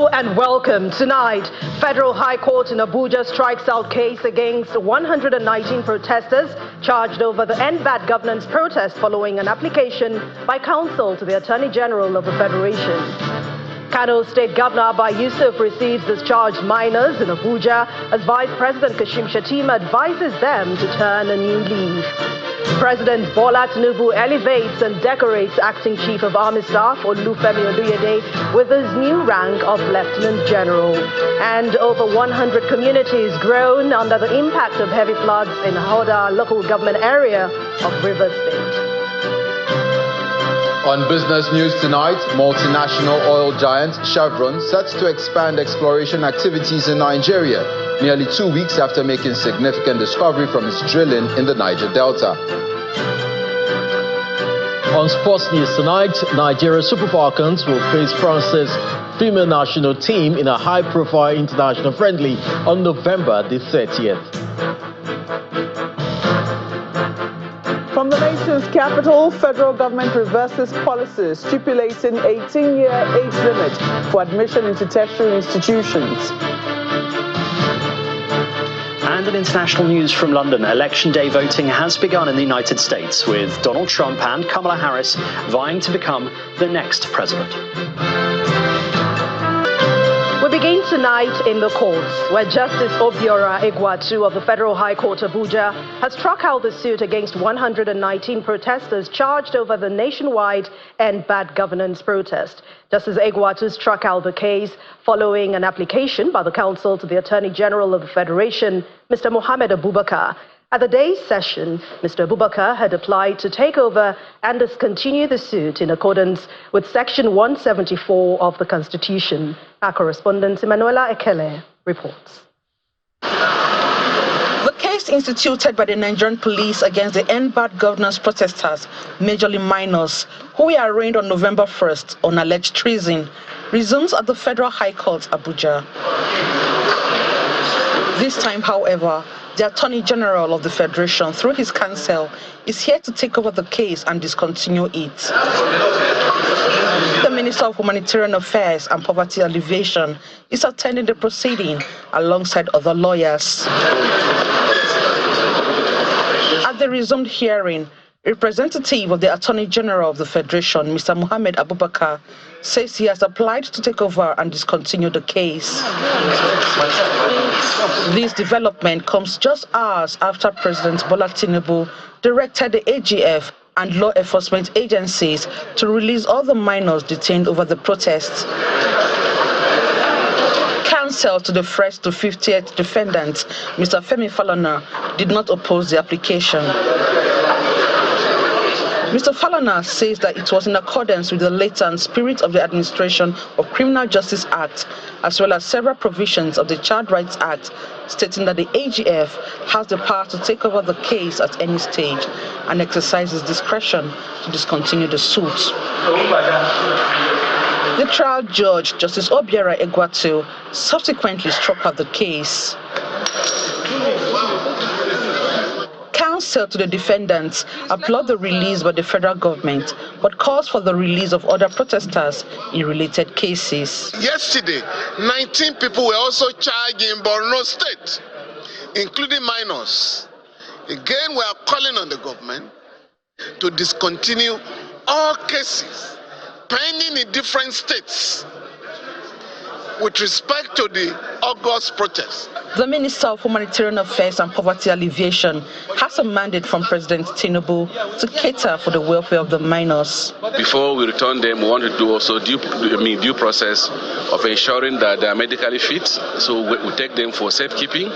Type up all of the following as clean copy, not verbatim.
Hello and welcome. Tonight, Federal High Court in Abuja strikes out case against 119 protesters charged over the End Bad Governance protest following an application by counsel to the Attorney General of the Federation. Kano State Governor Abba Yusuf receives discharged minors in Abuja as Vice President Kashim Shettima advises them to turn a new leaf. President Bola Tinubu elevates and decorates Acting Chief of Army Staff Olufemi Oluyede with his new rank of Lieutenant General. And over 100 communities groan under the impact of heavy floods in Hoda local government area of Rivers State. On business news tonight, multinational oil giant Chevron sets to expand exploration activities in Nigeria, nearly 2 weeks after making significant discovery from its drilling in the Niger Delta. On sports news tonight, Nigeria Super Falcons will face France's female national team in a high-profile international friendly on November the 30th. From the nation's capital, federal government reverses policies stipulating 18-year age limit for admission into tertiary institutions. And in international news from London, Election Day voting has begun in the United States, with Donald Trump and Kamala Harris vying to become the next president. We begin tonight in the courts, where Justice Obiora Egwatu of the Federal High Court Abuja has struck out the suit against 119 protesters charged over the nationwide End Bad Governance protest. Justice Egwatu struck out the case following an application by the counsel to the Attorney General of the Federation, Mr. Mohammed Abubakar. At the day's session, Mr. Abubakar had applied to take over and discontinue the suit in accordance with Section 174 of the Constitution. Our correspondent, Emanuela Ekele, reports. The case instituted by the Nigerian police against the End Bad Governance protesters, majorly minors, who were arraigned on November 1st on alleged treason, resumes at the Federal High Court, Abuja. This time, however, the Attorney General of the Federation, through his counsel, is here to take over the case and discontinue it. The Minister of Humanitarian Affairs and Poverty Alleviation is attending the proceeding alongside other lawyers. At the resumed hearing, representative of the Attorney General of the Federation, Mr. Mohammed Abubakar, says he has applied to take over and discontinue the case. This development comes just hours after President Bola Tinubu directed the AGF and law enforcement agencies to release all the minors detained over the protests. Counsel to the first to 50th defendants, Mr. Femi Falana, did not oppose the application. Mr. Falana says that it was in accordance with the letter and spirit of the Administration of Criminal Justice Act, as well as several provisions of the Child Rights Act, stating that the AGF has the power to take over the case at any stage and exercises discretion to discontinue the suit. The trial judge, Justice Obiora Egwatu, subsequently struck out the case. Counsel to the defendants applaud the release by the federal government, but calls for the release of other protesters in related cases. Yesterday, 19 people were also charged in Borno State, including minors. Again, we are calling on the government to discontinue all cases pending in different states with respect to the August protest. The Minister of Humanitarian Affairs and Poverty Alleviation has a mandate from President Tinubu to cater for the welfare of the minors. Before we return them, we want to do also due process of ensuring that they are medically fit. So we take them for safekeeping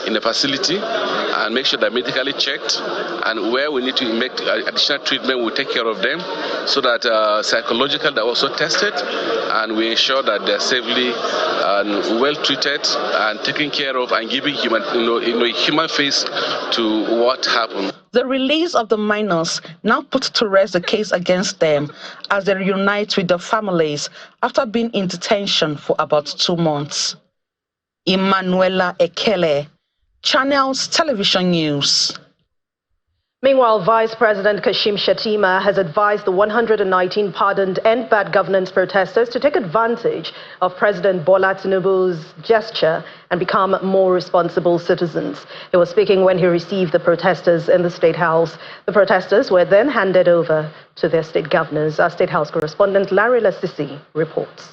in the facility and make sure they're medically checked. And where we need to make additional treatment, we take care of them so that psychological they're also tested, and we ensure that they're safely and well treated and taken care of, and giving human face to what happened. The release of the minors now puts to rest the case against them as they reunite with their families after being in detention for about 2 months. Emanuela Ekele, Channels Television News. Meanwhile, Vice President Kashim Shettima has advised the 119 pardoned End Bad Governance protesters to take advantage of President Bola Tinubu's gesture and become more responsible citizens. He was speaking when he received the protesters in the State House. The protesters were then handed over to their state governors. Our State House correspondent Larry Lasisi reports.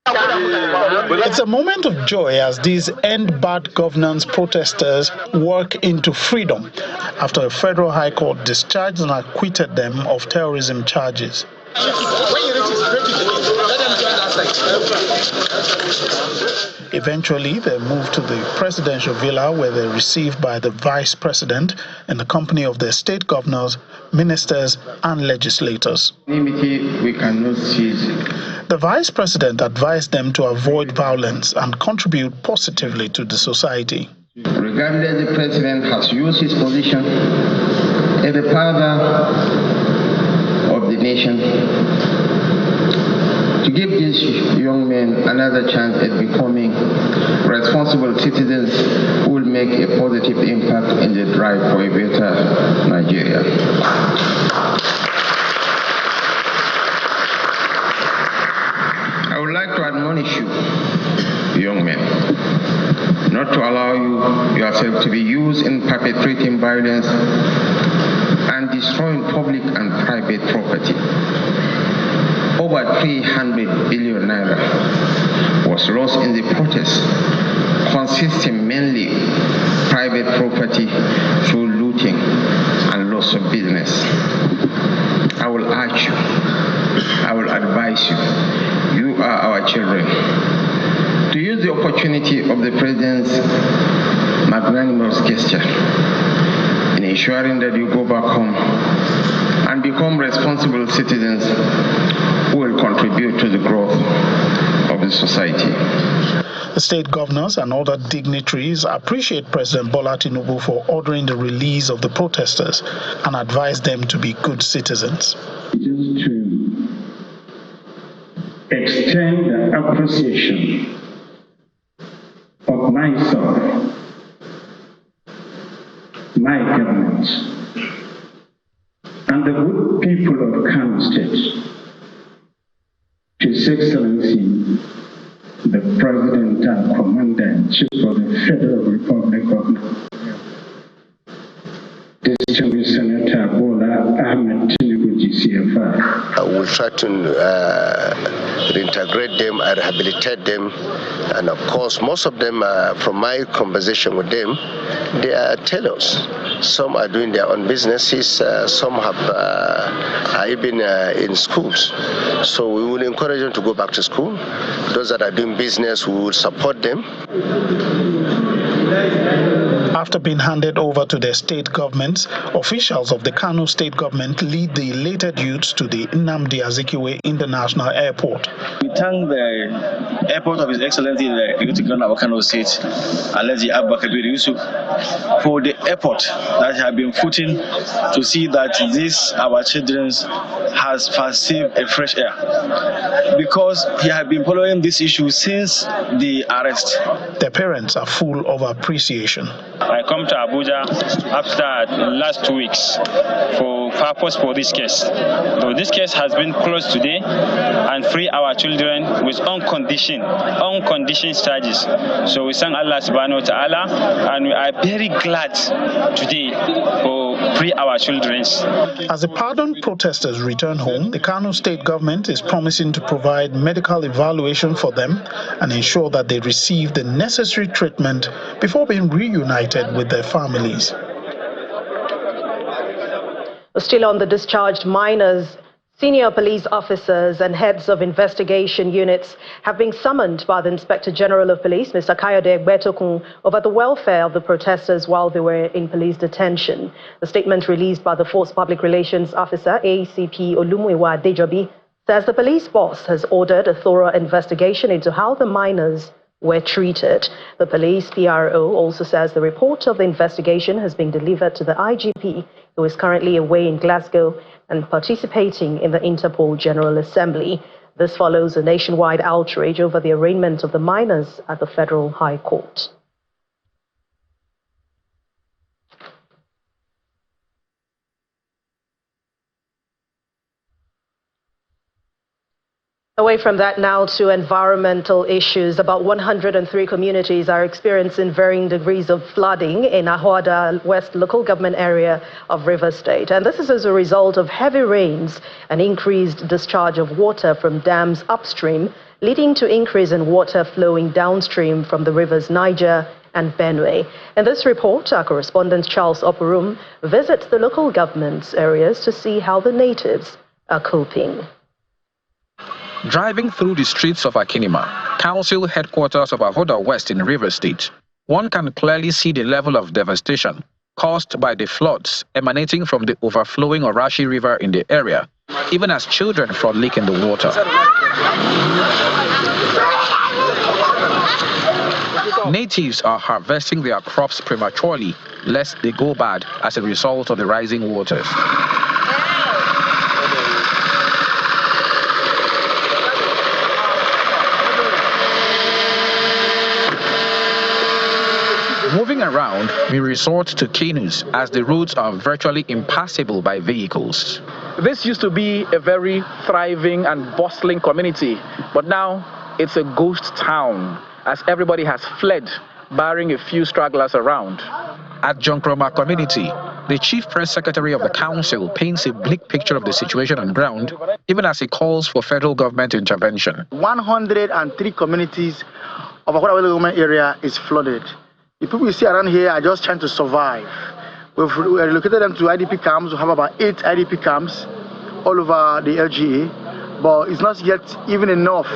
It's a moment of joy as these End Bad Governance protesters walk into freedom after a federal high court discharged and acquitted them of terrorism charges. Eventually, they moved to the presidential villa where they're received by the vice president in the company of their state governors, ministers, and legislators. We cannot seize. The vice president advised them to avoid violence and contribute positively to the society. Regardless, the president has used his position as the father of the nation to give these young men another chance at becoming responsible citizens who will make a positive impact in the drive for a better Nigeria. I would like to admonish you, young men, not to allow yourself to be used in perpetrating violence and destroying public and private property. Over 300 billion naira was lost in the protest, consisting mainly private property through looting and loss of business. I will urge you, I will advise you, you are our children, to use the opportunity of the President's magnanimous gesture in ensuring that you go back home and become responsible citizens who will contribute to the growth of the society. The state governors and other dignitaries appreciate President Bola Tinubu for ordering the release of the protesters and advise them to be good citizens. Just to extend the appreciation of myself, my government, and the good people of Kano State to His Excellency, the President and Commander-in-Chief of the Federal Republic of Nigeria, Distinguished Senator Bola Ahmed Tinubu, GCFR. I will try to reintegrate them, rehabilitate them, and of course, most of them, from my conversation with them, they are tailors. Some are doing their own businesses, some are even in schools. So we will encourage them to go back to school. Those that are doing business, we will support them. After being handed over to their state governments, officials of the Kano state government lead the elated youths to the Nnamdi Azikiwe International Airport. We thank the airport of His Excellency, the Executive Governor of Kano State, Alhaji Abba Kabir Yusuf, for the airport that have been footing to see that this, our children, has perceived a fresh air. Because he has been following this issue since the arrest. Their parents are full of appreciation. I come to Abuja after the last 2 weeks for purpose for this case. So this case has been closed today and free our children with unconditioned charges. So we thank Allah subhanahu wa ta'ala, and we are very glad today for free our children. As the pardoned protesters return home, the Kano state government is promising to provide medical evaluation for them and ensure that they receive the necessary treatment before being reunited with their families. Still on the discharged minors, senior police officers and heads of investigation units have been summoned by the Inspector General of Police, Mr. Kayode Egbetokun, over the welfare of the protesters while they were in police detention. The statement released by the Force Public Relations Officer, ACP Olumuyiwa Adejobi, says the police boss has ordered a thorough investigation into how the minors were treated. The police PRO also says the report of the investigation has been delivered to the IGP, who is currently away in Glasgow and participating in the Interpol General Assembly. This follows a nationwide outrage over the arraignment of the minors at the Federal High Court. Away from that now to environmental issues. About 103 communities are experiencing varying degrees of flooding in Ahoada West local government area of Rivers State. And this is as a result of heavy rains and increased discharge of water from dams upstream, leading to increase in water flowing downstream from the rivers Niger and Benue. In this report, our correspondent Charles Oporum visits the local government areas to see how the natives are coping. Driving through the streets of Akinima, council headquarters of Ahoada West in Rivers State, one can clearly see the level of devastation caused by the floods emanating from the overflowing Orashi River in the area, even as children frolic in the water. Natives are harvesting their crops prematurely, lest they go bad as a result of the rising waters. Moving around, we resort to canoes as the roads are virtually impassable by vehicles. This used to be a very thriving and bustling community, but now it's a ghost town as everybody has fled, barring a few stragglers around. At Jonkroma community, the chief press secretary of the council paints a bleak picture of the situation on ground, even as he calls for federal government intervention. 103 communities of Ahoada government area is flooded. The people you see around here are just trying to survive. We've relocated them to IDP camps. We have about 8 IDP camps all over the LGA, but it's not yet even enough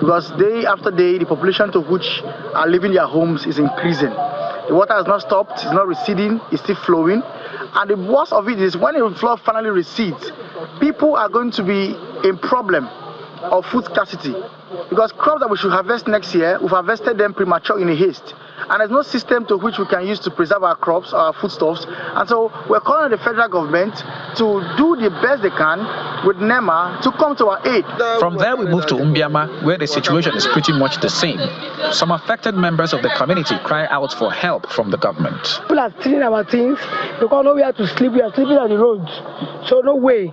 because day after day, the population to which are leaving their homes is increasing. The water has not stopped, it's not receding, it's still flowing. And the worst of it is when the flood finally recedes, people are going to be in problem of food scarcity because crops that we should harvest next year, we've harvested them premature in a haste. And there's no system to which we can use to preserve our crops, our foodstuffs. And so we're calling on the federal government to do the best they can with NEMA to come to our aid. From there, we move to Umbiama, where the situation is pretty much the same. Some affected members of the community cry out for help from the government. People are stealing our things because nowhere to sleep. We are sleeping on the roads, so no way.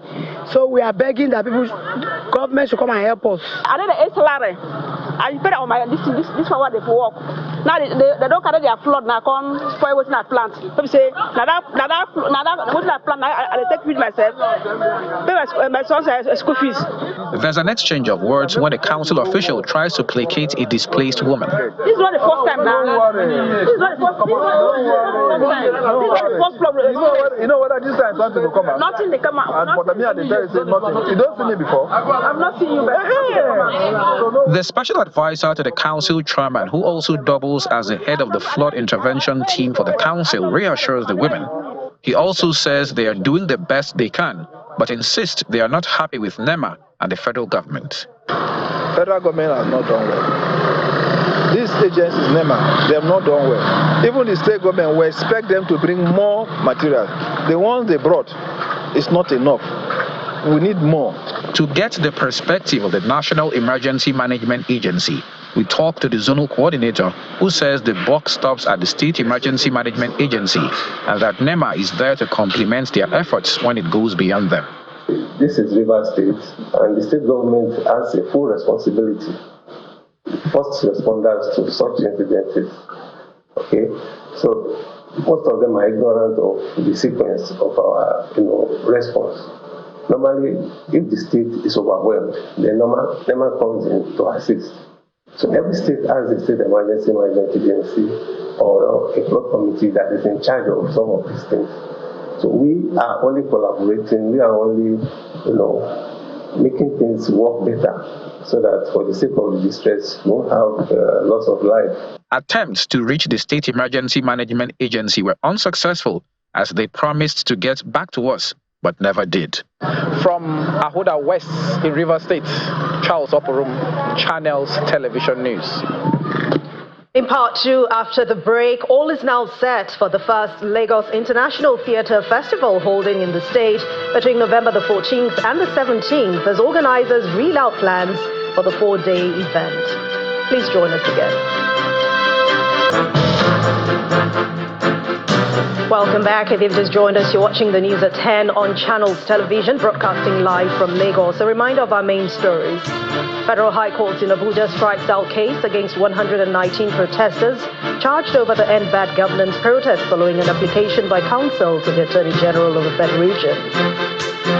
So we are begging that government should come and help us. I need the salary. I pay on my this for what they work. Now they don't carry their flood now come spoil what's in that plant. People say now that what's that plant I take with myself. Pay my son's school fees. There's an exchange of words when a council official tries to placate a displaced woman. This is not the first time now. This is not the first problem. You know what? This time something will come out. Nothing they come out. And for me, I say nothing. You don't see me before. I've not seen you before. The special advisor to the council chairman, who also doubles as the head of the flood intervention team for the council, reassures the women. He also says they are doing the best they can, but insists they are not happy with NEMA and the federal government. Federal government has not done well. These agencies, NEMA, they have not done well. Even the state government, we expect them to bring more material. The ones they brought is not enough. We need more. To get the perspective of the National Emergency Management Agency, we talked to the zonal coordinator, who says the buck stops at the State Emergency Management Agency and that NEMA is there to complement their efforts when it goes beyond them. This is Rivers State, and the state government has a full responsibility. First responders to such incidents. Okay, so most of them are ignorant of the sequence of our response. Normally, if the state is overwhelmed, then NEMA comes in to assist. So every state has a state emergency management agency or a flood committee that is in charge of some of these things. So we are only collaborating, we are only, making things work better so that for the sake of the distress, we won't have loss of life. Attempts to reach the State Emergency Management Agency were unsuccessful as they promised to get back to us, but never did. From Ahoada West in Rivers State, Charles Oporum, Channels Television News. In part 2, after the break, all is now set for the first Lagos International Theatre Festival holding in the state between November the 14th and the 17th as organizers reel out plans for the 4-day event. Please join us again. Welcome back. If you've just joined us, you're watching the news at 10 on Channels Television, broadcasting live from Lagos. A reminder of our main stories. Federal High Court in Abuja strikes out case against 119 protesters charged over the End Bad Governance protest following an application by counsel to the Attorney General of the Federation.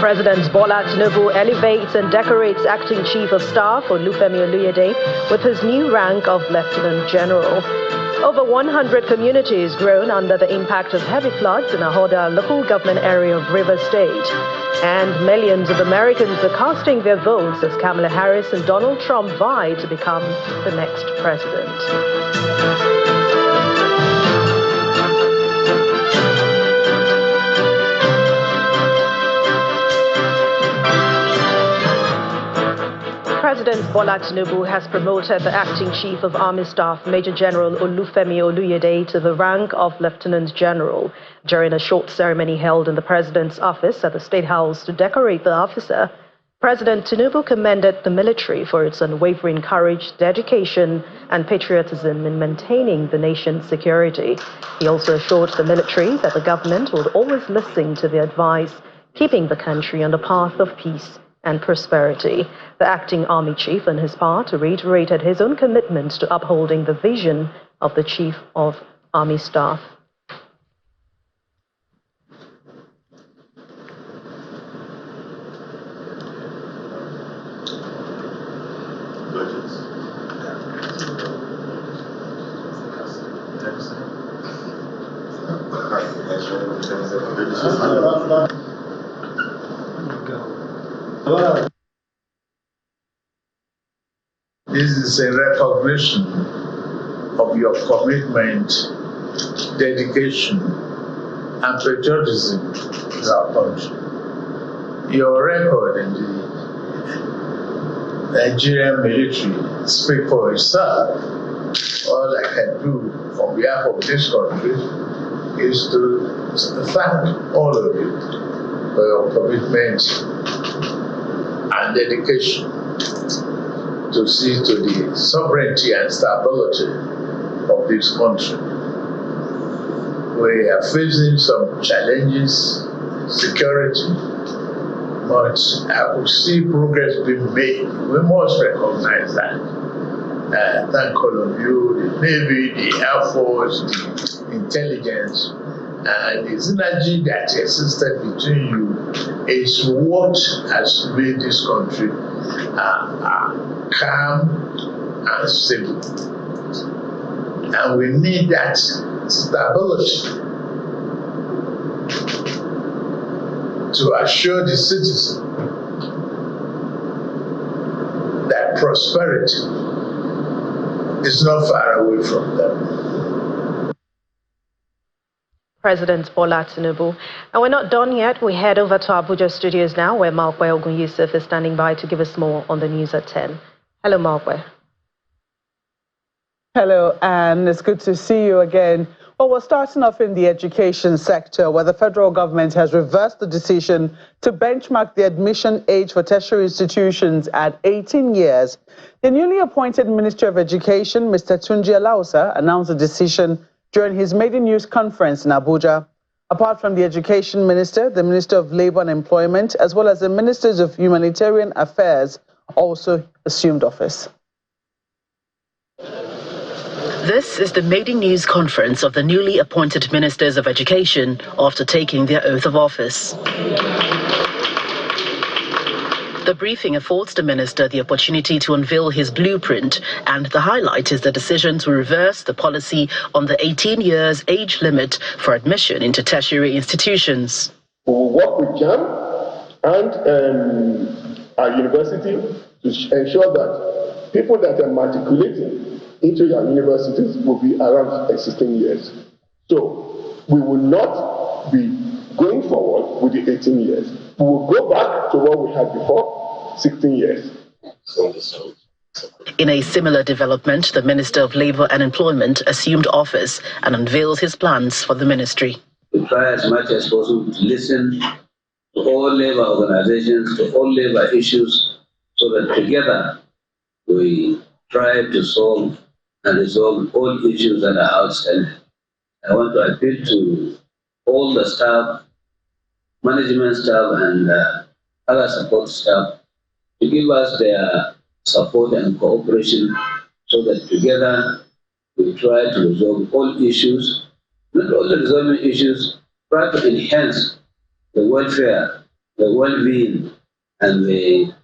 President Bola Tinubu elevates and decorates Acting Chief of Staff Olufemi Oluyede with his new rank of Lieutenant General. Over 100 communities groan under the impact of heavy floods in Ahoda local government area of Rivers State. And millions of Americans are casting their votes as Kamala Harris and Donald Trump vie to become the next president. President Bola Tinubu has promoted the Acting Chief of Army Staff, Major General Olufemi Oluyede, to the rank of Lieutenant General during a short ceremony held in the President's office at the State House to decorate the officer. President Tinubu commended the military for its unwavering courage, dedication, and patriotism in maintaining the nation's security. He also assured the military that the government would always listen to their advice, keeping the country on the path of peace and prosperity. The acting army chief, on his part, reiterated his own commitment to upholding the vision of the Chief of Army Staff. This is a recognition of your commitment, dedication, and patriotism to our country. Your record in the Nigerian military speaks for itself. All I can do on behalf of this country is to thank all of you for your commitment and dedication to see to the sovereignty and stability of this country. We are facing some challenges, security, but I could see progress being made. We must recognize that. Thank all of you, the Navy, the Air Force, the intelligence, and the synergy that existed between you is what has made this country calm and stable. And we need that stability to assure the citizen that prosperity is not far away from them. President Bola Tinubu. And we're not done yet. We head over to Abuja studios now, where Malkwe Ogun Yusuf is standing by to give us more on the news at 10. Hello, Malkwe. Hello, Anne. It's good to see you again. Well, we're starting off in the education sector, where the federal government has reversed the decision to benchmark the admission age for tertiary institutions at 18 years. The newly appointed Minister of Education, Mr. Tunji Alausa, announced the decision during his maiden news conference in Abuja. Apart from the Education Minister, the Minister of Labour and Employment, as well as the Ministers of Humanitarian Affairs, also assumed office. This is the maiden news conference of the newly appointed Ministers of Education after taking their oath of office. The briefing affords the minister the opportunity to unveil his blueprint, and the highlight is the decision to reverse the policy on the 18 years age limit for admission into tertiary institutions. We will work with JAM and our university to ensure that people that are matriculating into our universities will be around 16 years. So we will not be going forward with the 18 years. We will go back to what we had before, 16 years. In a similar development, the Minister of Labour and Employment assumed office and unveils his plans for the ministry. We try as much as possible to listen to all labour organizations, to all labour issues, so that together we try to solve and resolve all issues that are outstanding. I want to appeal to all the staff, management staff, and other support staff to give us their support and cooperation so that together we try to resolve all issues, not only resolving issues, try to enhance the welfare, the well-being, and the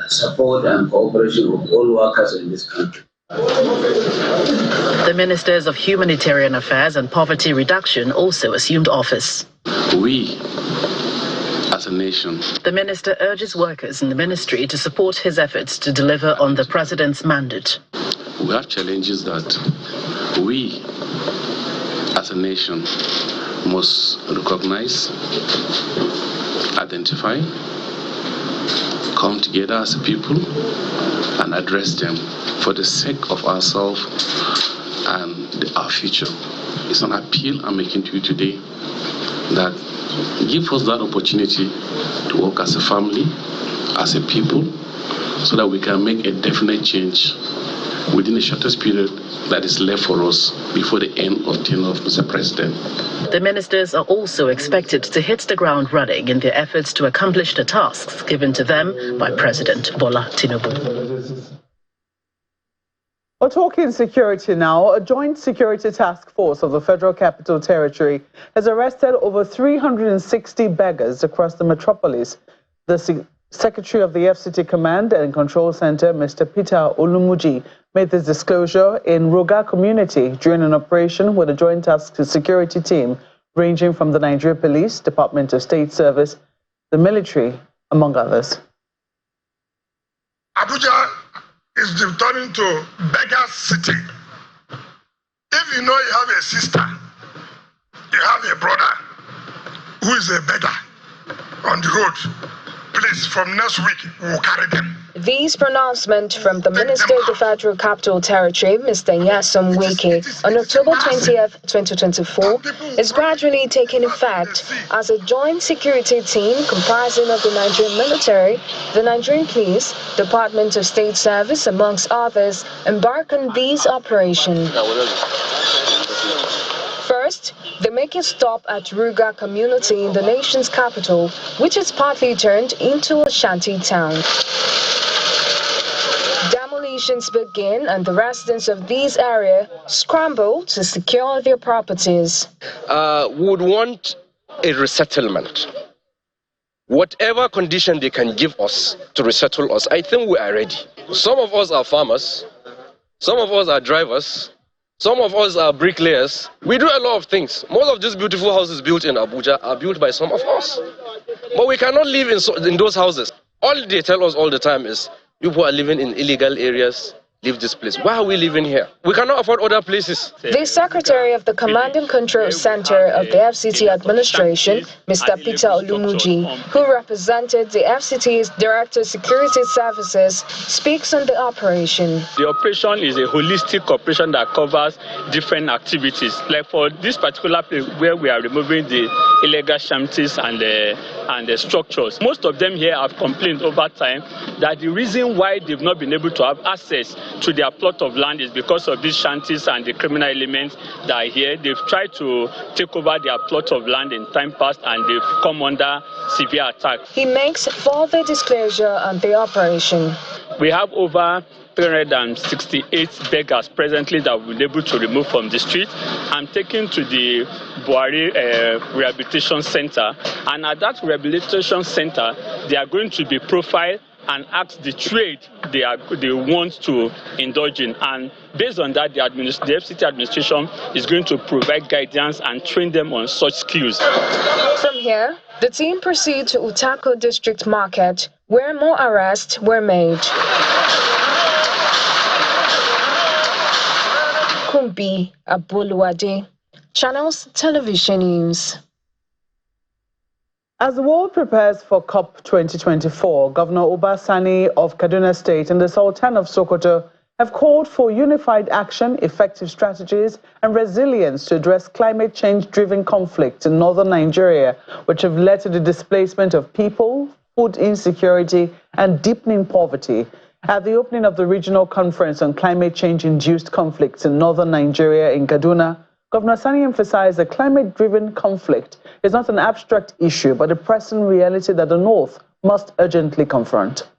support and cooperation of all workers in this country. The Ministers of Humanitarian Affairs and Poverty Reduction also assumed office. We, as a nation. The minister urges workers in the ministry to support his efforts to deliver on the president's mandate. We have challenges that we, as a nation, must recognize, identify, come together as a people and address them for the sake of ourselves and our future. It's an appeal I'm making to you today that give us that opportunity to work as a family, as a people, so that we can make a definite change within the shortest period that is left for us before the end of tenure of Mr. President. The ministers are also expected to hit the ground running in their efforts to accomplish the tasks given to them by President Bola Tinubu. We're talking security now. A joint security task force of the Federal Capital Territory has arrested over 360 beggars across the metropolis. The Secretary of the FCT Command and Control Center, Mr. Peter Olumuji, made this disclosure in Ruga community during an operation with a joint task security team ranging from the Nigeria Police, Department of State Service, the military, among others. Abuja is returning to beggar city. If you know you have a sister, you have a brother who is a beggar on the road, please, from next week, we'll carry them. These pronouncements from the Minister of the Federal Capital Territory, Mr. Nyesom Wike, on October 20th, 2024, is gradually taking effect as a joint security team comprising of the Nigerian military, the Nigerian police, Department of State Service, amongst others, embark on these operations. First, they make a stop at Ruga community in the nation's capital, which is partly turned into a shanty town. Demolitions begin and the residents of these areas scramble to secure their properties. We would want a resettlement. Whatever condition they can give us to resettle us, I think we are ready. Some of us are farmers, some of us are drivers, some of us are bricklayers. We do a lot of things. Most of these beautiful houses built in Abuja are built by some of us. But we cannot live in those houses. All they tell us all the time is, people are living in illegal areas, leave this place. Why are we living here? We cannot afford other places. The Secretary of the Command and Control Center of the FCT administration, Mr. Peter Olumuji, who represented the FCT's Director of Security Services, speaks on the operation. The operation is a holistic operation that covers different activities. Like for this particular place where we are removing the illegal shanties and the structures, most of them here have complained over time that the reason why they've not been able to have access to their plot of land is because of these shanties and the criminal elements that are here. They've tried to take over their plot of land in time past and they've come under severe attack. He makes further disclosure on the operation. We have over 368 beggars presently that we've been able to remove from the street and taken to the Buhari Rehabilitation Center. And at that rehabilitation center, they are going to be profiled and ask the trade they want to indulge in. And based on that, the FCT administration is going to provide guidance and train them on such skills. From here, the team proceeded to Utako District Market, where more arrests were made. Kumbi Aboluwade, Channels Television News. As the world prepares for COP 2024, Governor Obasani of Kaduna State and the Sultan of Sokoto have called for unified action, effective strategies, and resilience to address climate change-driven conflicts in northern Nigeria, which have led to the displacement of people, food insecurity, and deepening poverty. At the opening of the regional conference on climate change-induced conflicts in northern Nigeria in Kaduna, Governor Sani emphasized that climate-driven conflict is not an abstract issue, but a pressing reality that the North must urgently confront.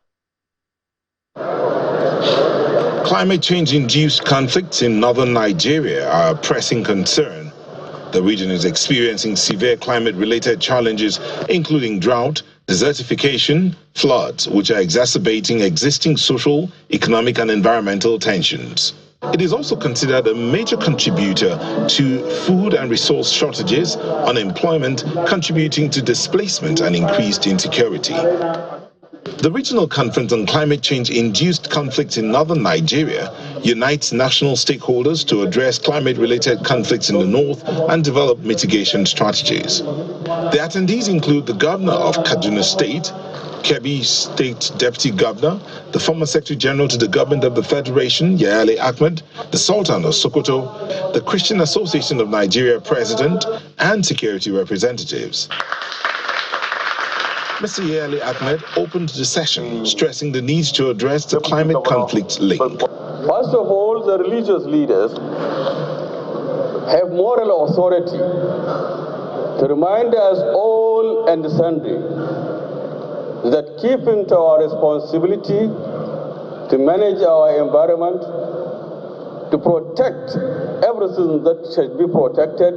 Climate change-induced conflicts in northern Nigeria are a pressing concern. The region is experiencing severe climate-related challenges, including drought, desertification, floods, which are exacerbating existing social, economic, and environmental tensions. It is also considered a major contributor to food and resource shortages, unemployment, contributing to displacement and increased insecurity. The Regional Conference on Climate Change-Induced Conflicts in Northern Nigeria unites national stakeholders to address climate-related conflicts in the north and develop mitigation strategies. The attendees include the Governor of Kaduna State, Kebbi State Deputy Governor, the former Secretary General to the Government of the Federation, Yale Ahmed, the Sultan of Sokoto, the Christian Association of Nigeria President, and security representatives. Mr. Yale Ahmed opened the session, stressing the need to address the climate conflict link. First of all, the religious leaders have moral authority to remind us all and sundry that keeping to our responsibility to manage our environment, to protect everything that should be protected,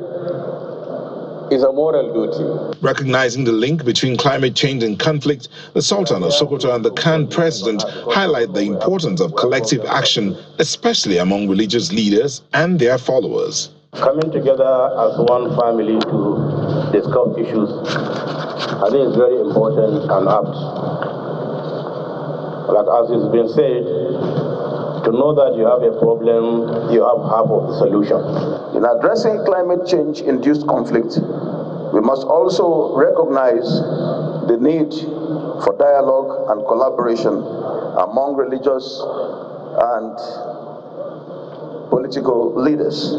is a moral duty. Recognizing the link between climate change and conflict, the Sultan of Sokoto and the Khan president highlight the importance of collective action, especially among religious leaders and their followers. Coming together as one family to discuss issues, I think it's very important and apt. Like as it's been said, to know that you have a problem, you have half of the solution. In addressing climate change-induced conflict, we must also recognize the need for dialogue and collaboration among religious and political leaders.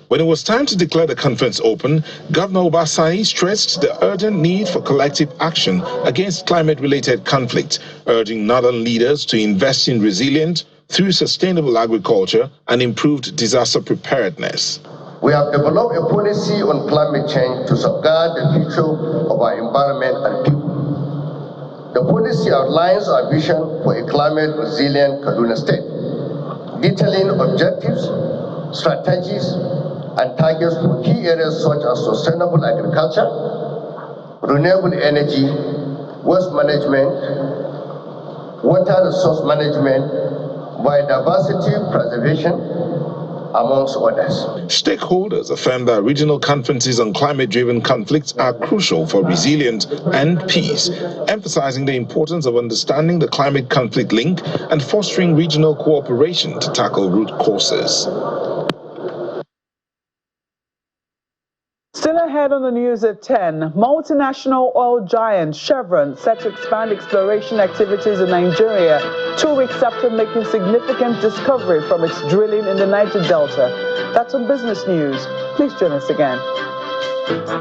When it was time to declare the conference open, Governor Obasani stressed the urgent need for collective action against climate-related conflict, urging northern leaders to invest in resilient, through sustainable agriculture and improved disaster preparedness. We have developed a policy on climate change to safeguard the future of our environment and people. The policy outlines our vision for a climate-resilient Kaduna State, detailing objectives, strategies, and targets for key areas such as sustainable agriculture, renewable energy, waste management, water resource management, biodiversity preservation, amongst others. Stakeholders affirm that regional conferences on climate-driven conflicts are crucial for resilience and peace, emphasizing the importance of understanding the climate conflict link and fostering regional cooperation to tackle root causes. Still ahead on the news at 10, multinational oil giant Chevron set to expand exploration activities in Nigeria 2 weeks after making significant discovery from its drilling in the Niger Delta. That's on Business News. Please join us again.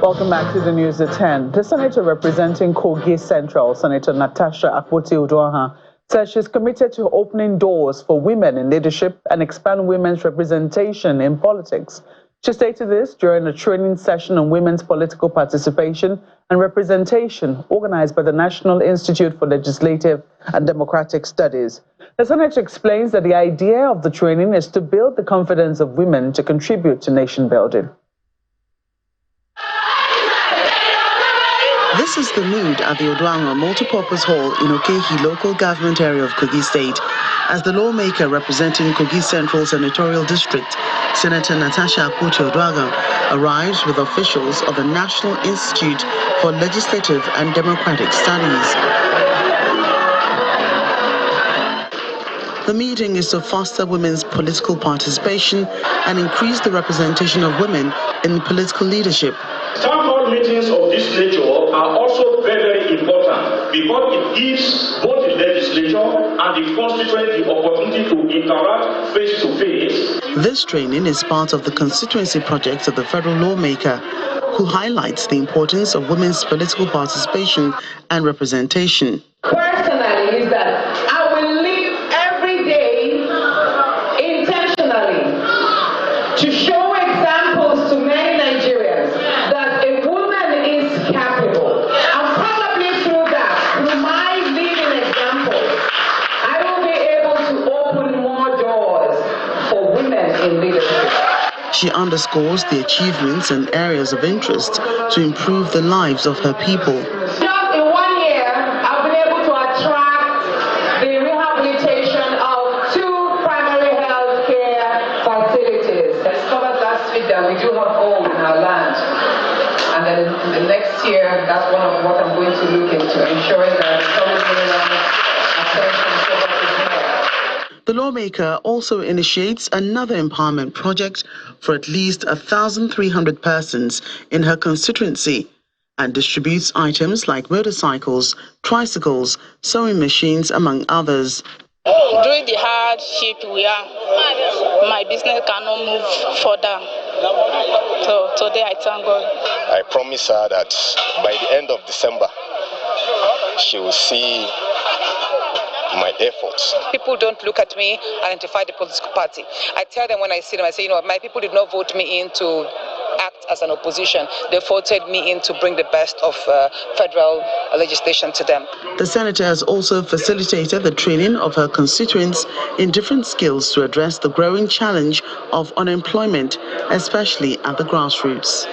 Welcome back to the news at 10. The senator representing Kogi Central, Senator Natasha Akpoti-Uduaghan, says she's committed to opening doors for women in leadership and expand women's representation in politics. She stated this during a training session on women's political participation and representation organized by the National Institute for Legislative and Democratic Studies. The senator explains that the idea of the training is to build the confidence of women to contribute to nation building. This is the mood at the Oduaghan Multipurpose Hall in Okehi local government area of Kogi State as the lawmaker representing Kogi Central Senatorial District, Senator Natasha Akpoti-Uduaghan, arrives with officials of the National Institute for Legislative and Democratic Studies. The meeting is to foster women's political participation and increase the representation of women in political leadership. Town hall meetings of this nature are also very, very important because it gives both the legislature and the constituent the opportunity to interact face to face. This training is part of the constituency project of the federal lawmaker, who highlights the importance of women's political participation and representation. Personally, is that I will live every day intentionally to show example in leadership. She underscores the achievements and areas of interest to improve the lives of her people. Just in 1 year, I've been able to attract the rehabilitation of 2 primary health care facilities. I discovered last week that we do have gold in our land. And then in the next year, that's one of what I'm going to look into, ensuring that solid mineral attention to what is there. The lawmaker also initiates another empowerment project for at least 1,300 persons in her constituency and distributes items like motorcycles, tricycles, sewing machines, among others. During the hardship we are, my business cannot move further. So today I thank God. I promise her that by the end of December, she will see my efforts. People don't look at me and identify the political party. I tell them when I see them, I say, my people did not vote me in to act as an opposition. They voted me in to bring the best of federal legislation to them. The senator has also facilitated the training of her constituents in different skills to address the growing challenge of unemployment, especially at the grassroots.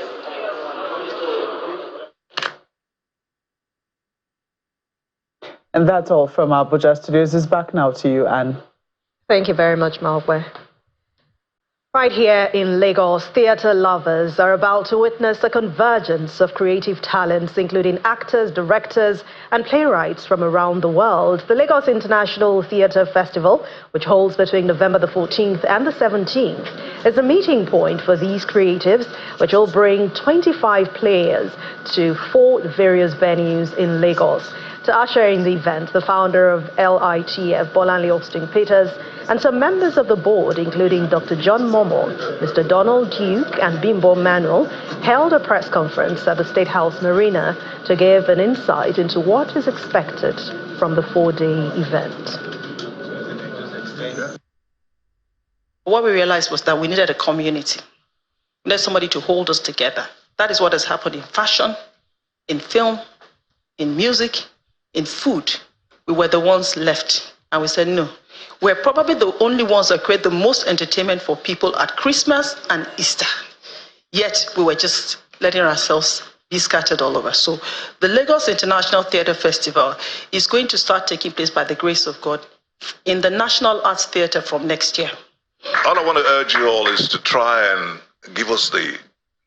And that's all from our Abuja studios. It's back now to you, Anne. Thank you very much, Malwe. Right here in Lagos, theatre lovers are about to witness a convergence of creative talents, including actors, directors, and playwrights from around the world. The Lagos International Theatre Festival, which holds between November the 14th and the 17th, is a meeting point for these creatives, which will bring 25 players to 4 various venues in Lagos. To usher in the event, the founder of LITF, Bolanle Austin Peters, and some members of the board, including Dr. John Momo, Mr. Donald Duke, and Bimbo Manuel, held a press conference at the State House Marina to give an insight into what is expected from the 4-day event. What we realized was that we needed a community. We needed somebody to hold us together. That is what has happened in fashion, in film, in music, in food. We were the ones left, and we said no. We're probably the only ones that create the most entertainment for people at Christmas and Easter. Yet we were just letting ourselves be scattered all over. So the Lagos International Theatre Festival is going to start taking place by the grace of God in the National Arts Theatre from next year. All I want to urge you all is to try and give us the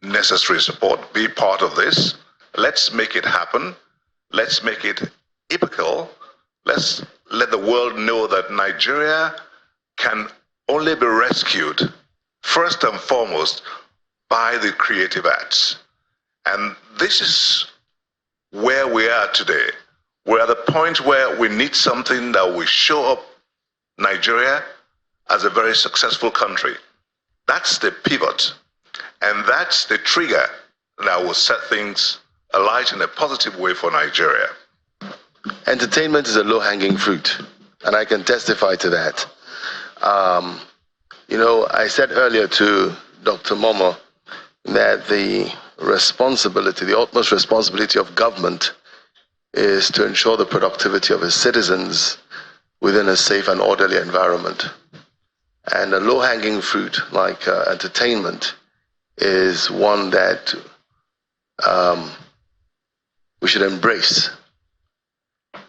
necessary support, be part of this. Let's make it happen. Let's make it epical. Let's let the world know that Nigeria can only be rescued, first and foremost, by the creative arts. And this is where we are today. We're at the point where we need something that will show up Nigeria as a very successful country. That's the pivot. And that's the trigger that will set things alight in a positive way for Nigeria. Entertainment is a low-hanging fruit, and I can testify to that. I said earlier to Dr. Momo that the responsibility, the utmost responsibility of government is to ensure the productivity of its citizens within a safe and orderly environment. And a low-hanging fruit like entertainment is one that we should embrace.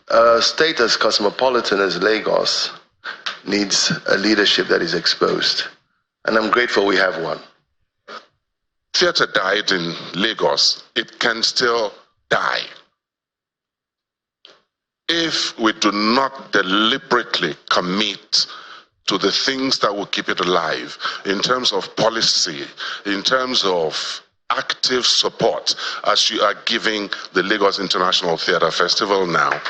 A state as cosmopolitan as Lagos needs a leadership that is exposed, and I'm grateful we have one. Theatre died in Lagos. It can still die if we do not deliberately commit to the things that will keep it alive in terms of policy, in terms of active support, as you are giving the Lagos International Theatre Festival now.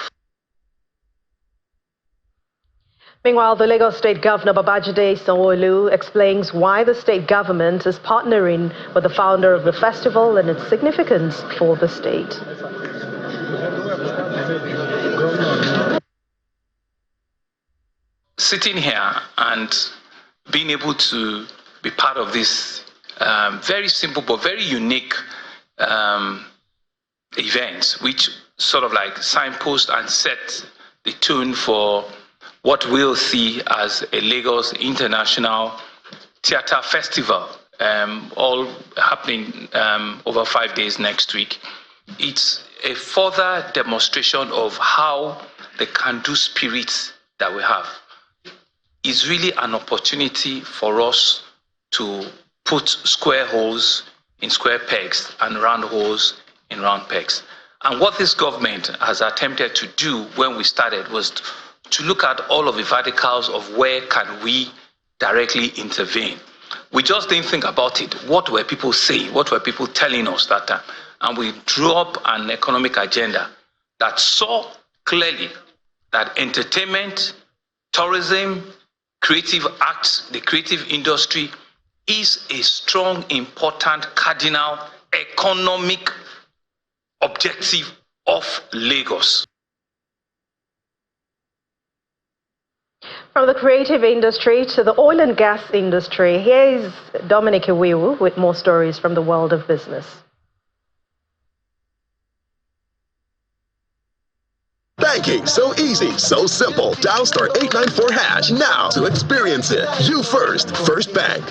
Meanwhile, the Lagos State Governor Babajide Sanwo-Olu explains why the state government is partnering with the founder of the festival and its significance for the state. Sitting here and being able to be part of this very simple but very unique event, which sort of like signpost and set the tone for what we'll see as a Lagos International theater festival, all happening over 5 days next week. It's a further demonstration of how the can-do spirit that we have is really an opportunity for us to put square holes in square pegs and round holes in round pegs. And what this government has attempted to do when we started was to look at all of the verticals of where can we directly intervene. We just didn't think about it. What were people saying? What were people telling us that time? And we drew up an economic agenda that saw clearly that entertainment, tourism, creative arts, the creative industry is a strong, important, cardinal economic objective of Lagos. From the creative industry to the oil and gas industry, here is Dominic Iwewu with more stories from the world of business. Banking so easy, so simple. Dial *894# now to experience it. You first, First Bank.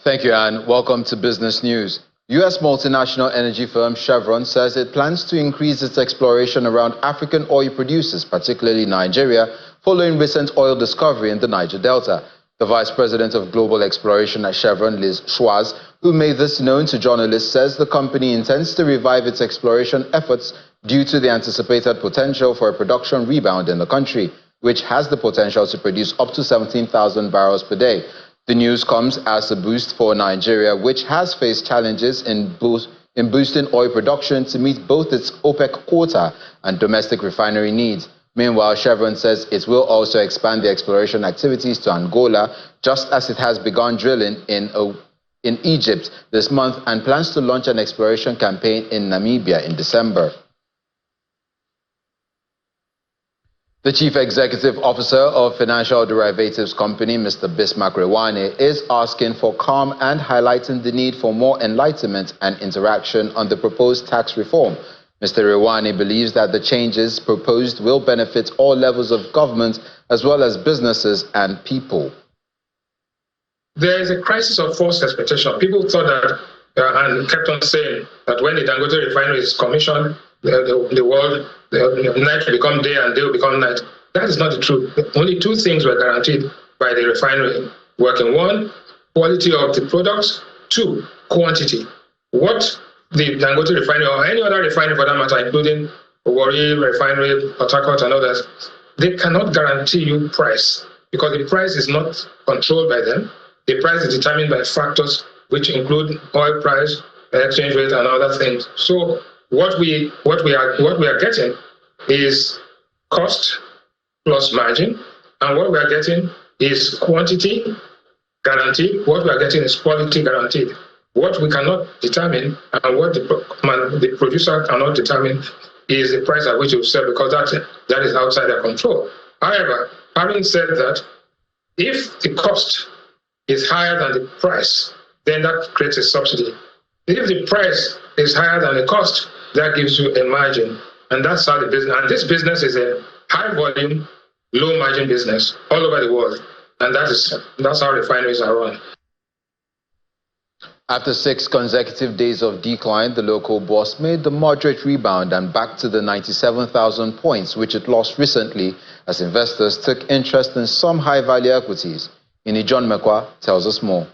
Thank you, Anne. Welcome to Business News. U.S. multinational energy firm Chevron says it plans to increase its exploration around African oil producers, particularly Nigeria, following recent oil discovery in the Niger Delta. The Vice President of Global Exploration at Chevron, Liz Schwartz, who made this known to journalists, says the company intends to revive its exploration efforts due to the anticipated potential for a production rebound in the country, which has the potential to produce up to 17,000 barrels per day. The news comes as a boost for Nigeria, which has faced challenges in boosting oil production to meet both its OPEC quota and domestic refinery needs. Meanwhile, Chevron says it will also expand the exploration activities to Angola, just as it has begun drilling in Egypt this month and plans to launch an exploration campaign in Namibia in December. The Chief Executive Officer of Financial Derivatives Company, Mr. Bismarck Rewane, is asking for calm and highlighting the need for more enlightenment and interaction on the proposed tax reform. Mr. Rewane believes that the changes proposed will benefit all levels of government as well as businesses and people. There is a crisis of false expectation. People thought that, and kept on saying that when the Dangote refinery is commissioned, the world, the night will become day and day will become night. That is not the truth. Only two things were guaranteed by the refinery working. One, quality of the products. Two, quantity. What the Dangote refinery or any other refinery for that matter, including Warri refinery, Port Harcourt and others, they cannot guarantee you price because the price is not controlled by them. The price is determined by factors which include oil price, exchange rate, and other things. So what we are getting is cost plus margin, and what we are getting is quantity guaranteed. What we are getting is quality guaranteed. What we cannot determine and what the producer cannot determine is the price at which you sell, because that is outside their control. However, having said that, if the cost is higher than the price, then that creates a subsidy. If the price is higher than the cost, that gives you a margin. And that's how the business, and this business is a high volume, low margin business all over the world. And that's how refineries are run. After 6 consecutive days of decline, the local bourse made the moderate rebound and back to the 97,000 points, which it lost recently as investors took interest in some high-value equities. Ini John Mekwa tells us more.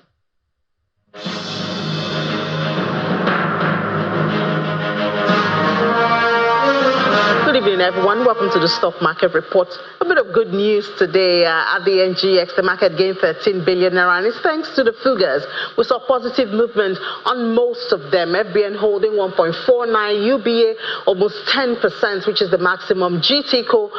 Good evening, everyone. Welcome to the Stock Market Report. A bit of good news today at the NGX. The market gained 13 billion naira, and it's thanks to the figures. We saw positive movement on most of them. FBN holding 1.49, UBA almost 10%, which is the maximum. GTCO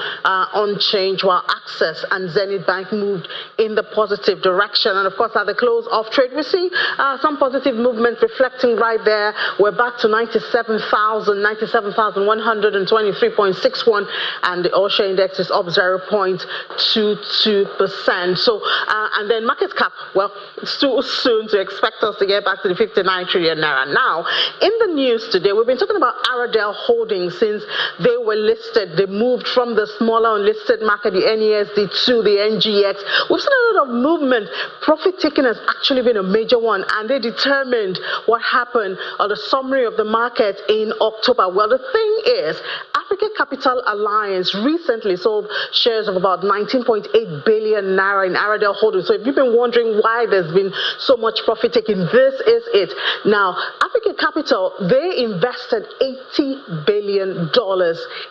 unchanged, while Access and Zenith Bank moved in the positive direction. And of course, at the close of trade, we see some positive movement reflecting right there. We're back to 97,123.6 0.61, and the all-share index is up 0.22%. So, and then market cap, well, it's too soon to expect us to get back to the 59 trillion naira. Now, in the news today, we've been talking about Aradel Holdings since they were listed. They moved from the smaller unlisted market, the NESD, to the NGX. We've seen a lot of movement. Profit taking has actually been a major one, and they determined what happened on the summary of the market in October. Well, the thing is, Africa Capital Alliance recently sold shares of about 19.8 billion naira in Aradel Holdings. So if you've been wondering why there's been so much profit taking, this is it. Now, Africa Capital, they invested $80 billion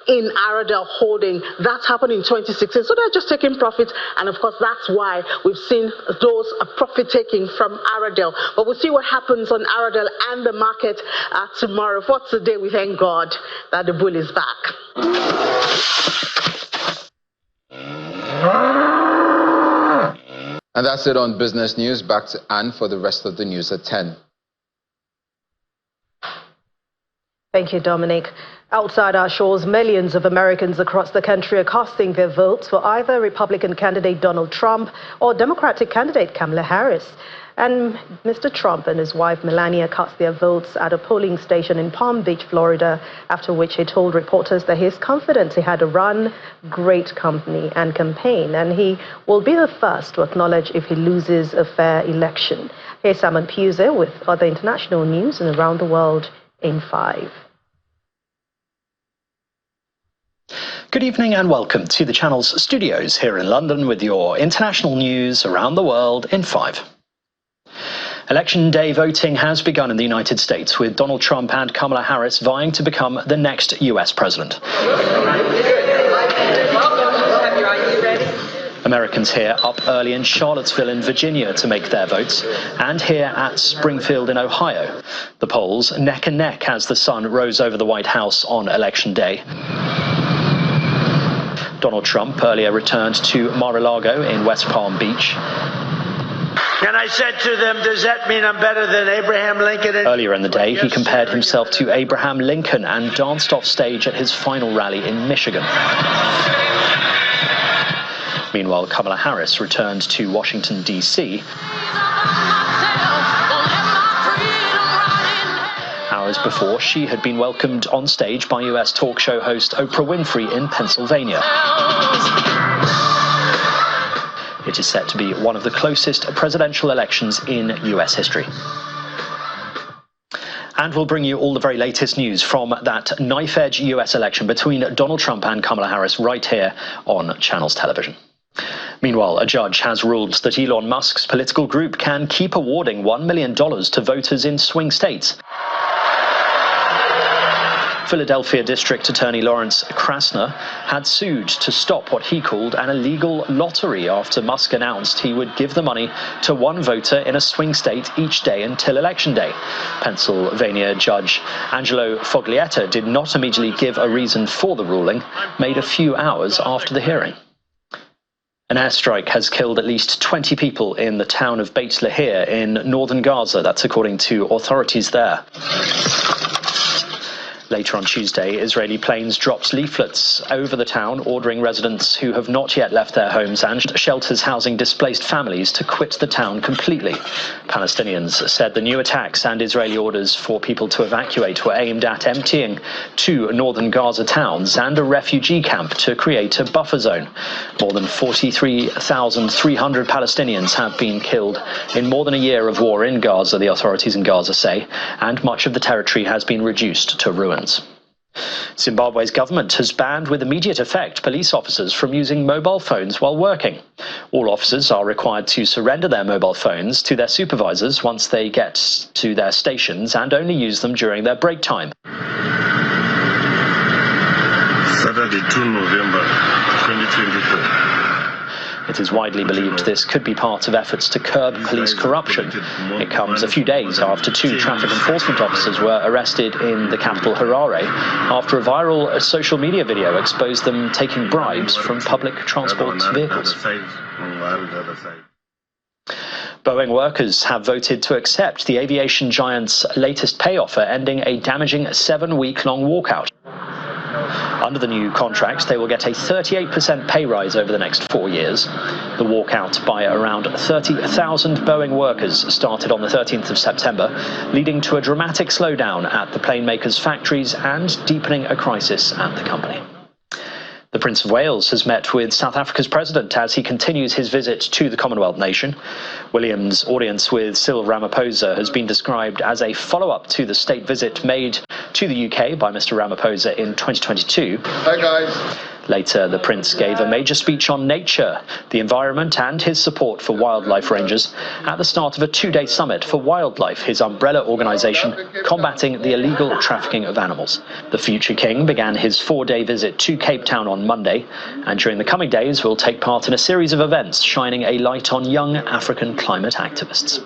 in Aradel Holding. That's happened in 2016. So they're just taking profits, and of course that's why we've seen those profit taking from Aradel. But we'll see what happens on Aradel and the market tomorrow. For today, we thank God that the bull is back. And that's it on Business News. Back to Anne for the rest of the news at 10. Thank you, Dominic. Outside our shores, millions of Americans across the country are casting their votes for either Republican candidate Donald Trump or Democratic candidate Kamala Harris. And Mr. Trump and his wife Melania cast their votes at a polling station in Palm Beach, Florida, after which he told reporters that he's confident he had a run, great company and campaign, and he will be the first to acknowledge if he loses a fair election. Here's Simon Puse with other international news and around the world in 5. Good evening and welcome to the channel's studios here in London with your international news around the world in 5. Election day voting has begun in the United States, with Donald Trump and Kamala Harris vying to become the next U.S. president. Americans here up early in Charlottesville in Virginia to make their votes, and here at Springfield in Ohio. The polls neck and neck as the sun rose over the White House on Election Day. Donald Trump earlier returned to Mar-a-Lago in West Palm Beach. And I said to them, does that mean I'm better than Abraham Lincoln? Earlier in the day, he compared himself to Abraham Lincoln and danced off stage at his final rally in Michigan. Meanwhile, Kamala Harris returned to Washington, D.C. Hours before, she had been welcomed on stage by U.S. talk show host Oprah Winfrey in Pennsylvania. It is set to be one of the closest presidential elections in U.S. history. And we'll bring you all the very latest news from that knife-edge U.S. election between Donald Trump and Kamala Harris right here on Channels Television. Meanwhile, a judge has ruled that Elon Musk's political group can keep awarding $1 million to voters in swing states. Philadelphia District Attorney Lawrence Krasner had sued to stop what he called an illegal lottery after Musk announced he would give the money to one voter in a swing state each day until Election Day. Pennsylvania Judge Angelo Foglietta did not immediately give a reason for the ruling, made a few hours after the hearing. An airstrike has killed at least 20 people in the town of Beit Lahir in northern Gaza. That's according to authorities there. Later on Tuesday, Israeli planes dropped leaflets over the town ordering residents who have not yet left their homes and shelters housing displaced families to quit the town completely. Palestinians said the new attacks and Israeli orders for people to evacuate were aimed at emptying 2 northern Gaza towns and a refugee camp to create a buffer zone. More than 43,300 Palestinians have been killed in more than a year of war in Gaza, the authorities in Gaza say, and much of the territory has been reduced to ruins. Zimbabwe's government has banned with immediate effect police officers from using mobile phones while working. All officers are required to surrender their mobile phones to their supervisors once they get to their stations and only use them during their break time. Saturday, 2 November 2023. It is widely believed this could be part of efforts to curb police corruption. It comes a few days after 2 traffic enforcement officers were arrested in the capital Harare after a viral social media video exposed them taking bribes from public transport vehicles. Boeing workers have voted to accept the aviation giant's latest pay offer, ending a damaging 7-week-long walkout. Under the new contract, they will get a 38% pay rise over the next 4 years. The walkout by around 30,000 Boeing workers started on the 13th of September, leading to a dramatic slowdown at the plane makers' factories and deepening a crisis at the company. The Prince of Wales has met with South Africa's president as he continues his visit to the Commonwealth nation. William's audience with Cyril Ramaphosa has been described as a follow-up to the state visit made to the UK by Mr. Ramaphosa in 2022. Hi, guys. Later, the Prince gave a major speech on nature, the environment and his support for wildlife rangers at the start of a 2-day summit for wildlife, his umbrella organisation combating the illegal trafficking of animals. The future king began his 4-day visit to Cape Town on Monday, and during the coming days will take part in a series of events shining a light on young African climate activists.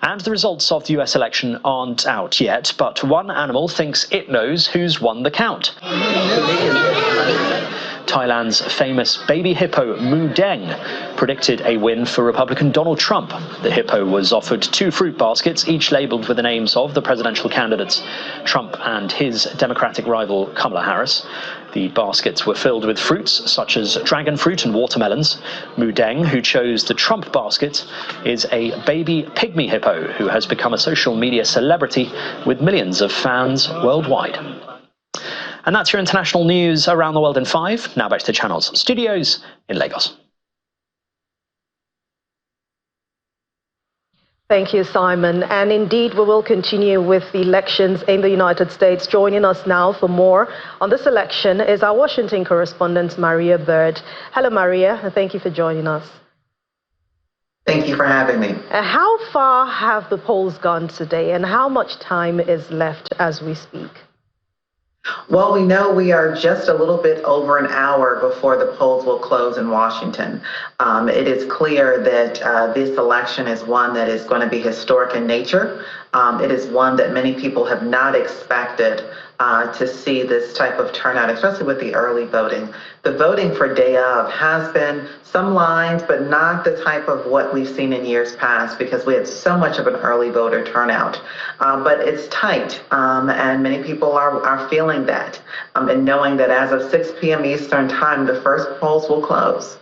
And the results of the US election aren't out yet, but one animal thinks it knows who's won the count. Thailand's famous baby hippo Mu Deng predicted a win for Republican Donald Trump. The hippo was offered 2 fruit baskets, each labelled with the names of the presidential candidates, Trump and his Democratic rival Kamala Harris. The baskets were filled with fruits such as dragon fruit and watermelons. Mu Deng, who chose the Trump basket, is a baby pygmy hippo who has become a social media celebrity with millions of fans worldwide. And that's your international news around the world in 5. Now back to the Channel's studios in Lagos. Thank you, Simon. And indeed, we will continue with the elections in the United States. Joining us now for more on this election is our Washington correspondent, Maria Bird. Hello, Maria, and thank you for joining us. Thank you for having me. How far have the polls gone today, and how much time is left as we speak? Well, we know we are just a little bit over an hour before the polls will close in Washington. It is clear that this election is one that is going to be historic in nature. It is one that many people have not expected to see this type of turnout, especially with the early voting. The voting for day of has been some lines, but not the type of what we've seen in years past because we had so much of an early voter turnout. But it's tight, and many people are feeling that, and knowing that as of 6 p.m. Eastern time, the first polls will close.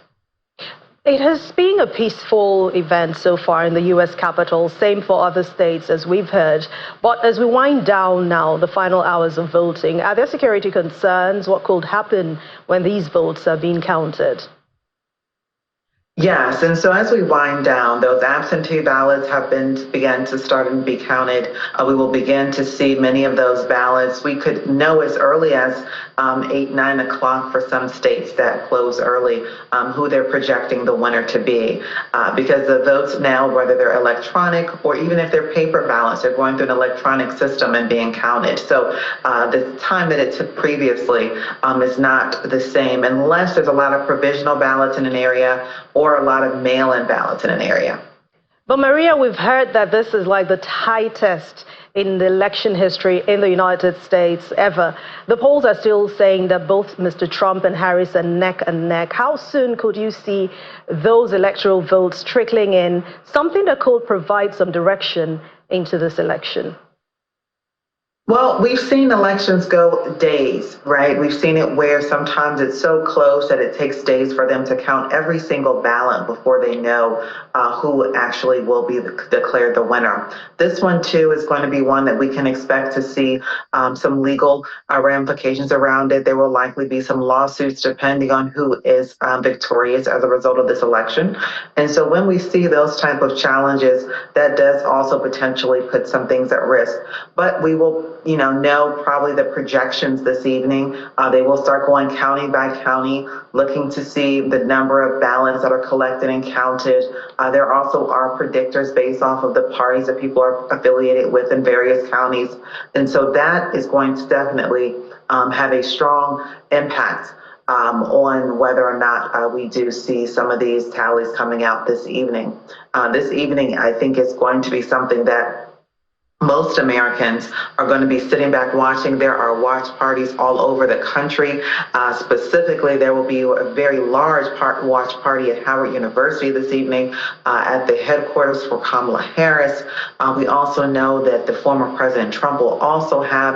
It has been a peaceful event so far in the U.S. Capitol, same for other states, as we've heard. But as we wind down now, the final hours of voting, are there security concerns? What could happen when these votes are being counted? Yes, and so as we wind down, those absentee ballots have begun to start and be counted. We will begin to see many of those ballots. We could know as early as 8, 9 o'clock for some states that close early, who they're projecting the winner to be. Because the votes now, whether they're electronic or even if they're paper ballots, are going through an electronic system and being counted. So the time that it took previously is not the same unless there's a lot of provisional ballots in an area or a lot of mail-in ballots in an area. But Maria, we've heard that this is like the tightest in the election history in the United States ever. The polls are still saying that both Mr. Trump and Harris are neck and neck. How soon could you see those electoral votes trickling in, something that could provide some direction into this election? Well, we've seen elections go days, right? We've seen it where sometimes it's so close that it takes days for them to count every single ballot before they know who actually will be declared the winner. This one, too, is going to be one that we can expect to see some legal ramifications around it. There will likely be some lawsuits depending on who is victorious as a result of this election. And so when we see those type of challenges, that does also potentially put some things at risk. But we will know probably the projections this evening. They will start going county by county, looking to see the number of ballots that are collected and counted. There also are predictors based off of the parties that people are affiliated with in various counties. And so that is going to definitely have a strong impact on whether or not we do see some of these tallies coming out this evening. This evening, I think, is going to be something that most Americans are going to be sitting back watching. There are watch parties all over the country. Specifically, there will be a very large watch party at Howard University this evening at the headquarters for Kamala Harris. We also know that the former President Trump will also have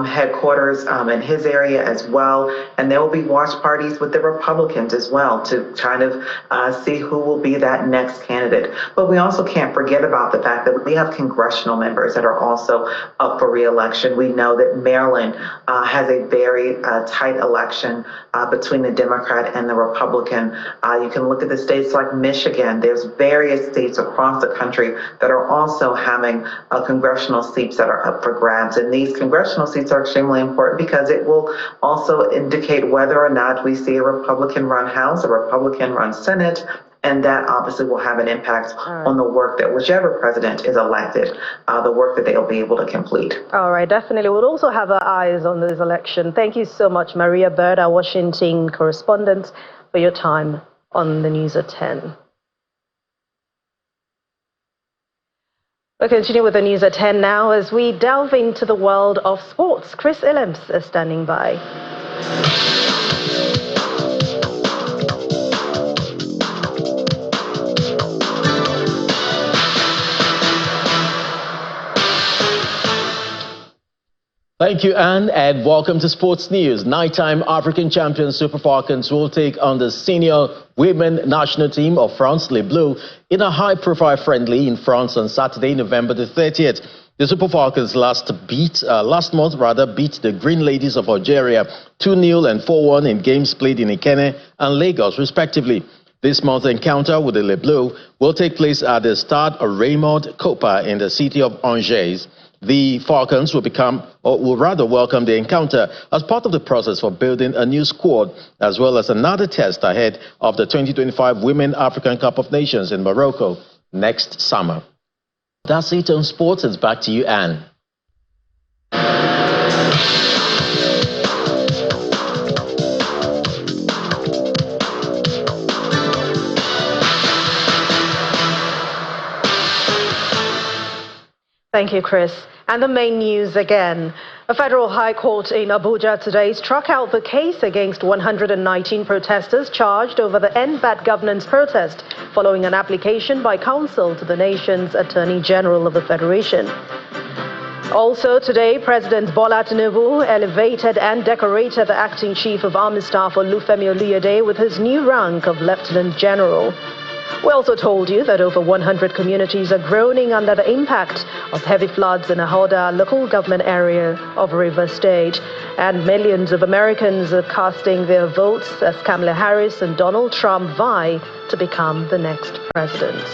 headquarters in his area as well. And there will be watch parties with the Republicans as well to kind of see who will be that next candidate. But we also can't forget about the fact that we have congressional members that are also up for re-election. We know that Maryland has a very tight election between the Democrat and the Republican. You can look at the states like Michigan. There's various states across the country that are also having congressional seats that are up for grabs. And these congressional seats are extremely important because it will also indicate whether or not we see a Republican-run House, a Republican-run Senate, and that obviously will have an impact on the work that whichever president is elected, the work that they'll be able to complete. All right, definitely. We'll also have our eyes on this election. Thank you so much, Maria Bird, our Washington correspondent, for your time on the News at 10. We'll continue with the News at 10 now as we delve into the world of sports. Chris Illems is standing by. Thank you, Anne, and welcome to Sports News. Nighttime African champions Super Falcons will take on the senior women national team of France, Les Bleus, in a high-profile friendly in France on Saturday, November the 30th. The Super Falcons last month beat the Green Ladies of Algeria 2-0 and 4-1 in games played in Ikenne and Lagos, respectively. This month's encounter with the Les Bleus will take place at the Stade Raymond Kopa in the city of Angers. The Falcons will welcome the encounter as part of the process for building a new squad, as well as another test ahead of the 2025 Women African Cup of Nations in Morocco next summer. That's it on sports. It's back to you, Anne. Thank you, Chris. And the main news again. A federal high court in Abuja today struck out the case against 119 protesters charged over the End Bad Governance protest following an application by counsel to the nation's Attorney General of the Federation. Also today, President Bola Tinubu elevated and decorated the acting chief of army staff Olufemi Oluyede with his new rank of Lieutenant General. We also told you that over 100 communities are groaning under the impact of heavy floods in Ahoda local government area of Rivers State. And millions of Americans are casting their votes as Kamala Harris and Donald Trump vie to become the next president.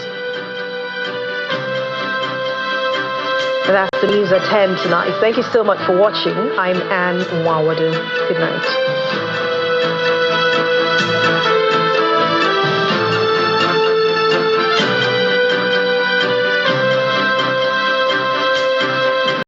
And that's the News at 10 tonight. Thank you so much for watching. I'm Anne Nwawadu. Good night.